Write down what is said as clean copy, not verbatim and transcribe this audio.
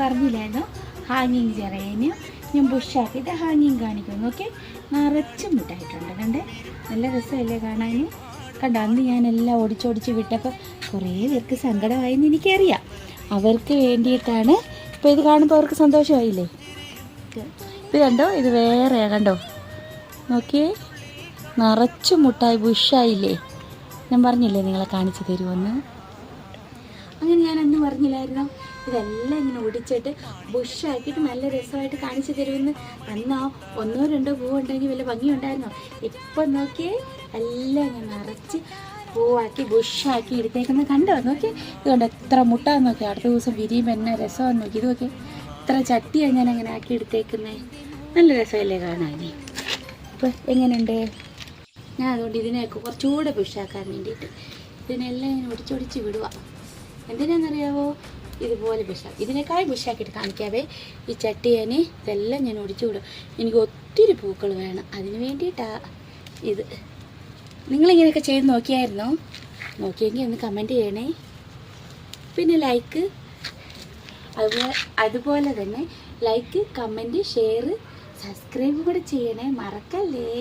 പറഞ്ഞില്ലായിരുന്നു ഹാങ്ങിങ് ജെറേനിയം ഞാൻ ബുഷാക്കിയിട്ട് ഹാങ്ങിങ് കാണിക്കുന്നു. ഓക്കെ, നിറച്ചും മുട്ടായിട്ടുണ്ട്. കണ്ടേ, നല്ല രസമല്ലേ കാണാൻ? കണ്ടോ, അന്ന് ഞാനെല്ലാം ഒടിച്ചൊടിച്ച് വിട്ടപ്പോൾ കുറേ പേർക്ക് സങ്കടമായെന്ന് എനിക്കറിയാം. അവർക്ക് വേണ്ടിയിട്ടാണ്. ഇപ്പോൾ ഇത് കാണുമ്പോൾ അവർക്ക് സന്തോഷമായില്ലേ? ഇത് കണ്ടോ, ഇത് വേറെയാണ്. കണ്ടോ, നോക്കിയേ, നിറച്ച് മുട്ടായി ബുഷായില്ലേ? ഞാൻ പറഞ്ഞില്ലേ നിങ്ങളെ കാണിച്ചു തരുമെന്ന്. അങ്ങനെ ഞാൻ അന്ന് പറഞ്ഞില്ലായിരുന്നോ, ഇതെല്ലാം ഇങ്ങനെ ഒടിച്ചിട്ട് ബുഷാക്കിയിട്ട് നല്ല രസമായിട്ട് കാണിച്ചു തരുമെന്ന്. അന്നാ 1-2 പൂവുണ്ടെങ്കിൽ വല്ല ഭംഗിയുണ്ടായിരുന്നോ? ഇപ്പം നോക്കിയേ, എല്ലാം ഞാൻ നിറച്ച് പൂവാക്കി ബുഷാക്കി എടുത്തേക്കുന്നത് കണ്ടോ? നോക്കി, ഇത് കണ്ടോ എത്ര മുട്ടാന്ന് നോക്കി. അടുത്ത ദിവസം വിരിയുമ്പോൾ എന്നാ രസമാണെന്ന് നോക്കി. ഇത് നോക്കി, ഇത്ര ചട്ടിയാണ് ഞാൻ അങ്ങനെ ആക്കി എടുത്തേക്കുന്നത്. നല്ല രസമല്ലേ കാണാനേ? അപ്പോൾ എങ്ങനെയുണ്ട്? ഞാൻ അതുകൊണ്ട് ഇതിനെയൊക്കെ കുറച്ചുകൂടെ ബുഷാക്കാൻ വേണ്ടിയിട്ട് ഇതിനെല്ലാം ഞാൻ ഒടിച്ചൊടിച്ച് വിടുക. എന്തിനാണെന്നറിയാവോ? ഇതുപോലെ ബുഷാക്കി, ഇതിനേക്കാൾ ബുഷാക്കിയിട്ട് കാണിക്കാവേ. ഈ ചട്ടിയാനെ ഇതെല്ലാം ഞാൻ ഒടിച്ചു വിടും. എനിക്ക് ഒത്തിരി പൂക്കൾ വേണം, അതിന് വേണ്ടിയിട്ടാണ് ഇത്. നിങ്ങളിങ്ങനെയൊക്കെ ചെയ്ത് നോക്കിയായിരുന്നോ? നോക്കിയെങ്കിൽ ഒന്ന് കമൻറ്റ് ചെയ്യണേ. പിന്നെ ലൈക്ക്, അതുപോലെ തന്നെ ലൈക്ക്, കമൻറ്റ്, ഷെയർ, സബ്സ്ക്രൈബ് കൂടെ ചെയ്യണേ, മറക്കല്ലേ.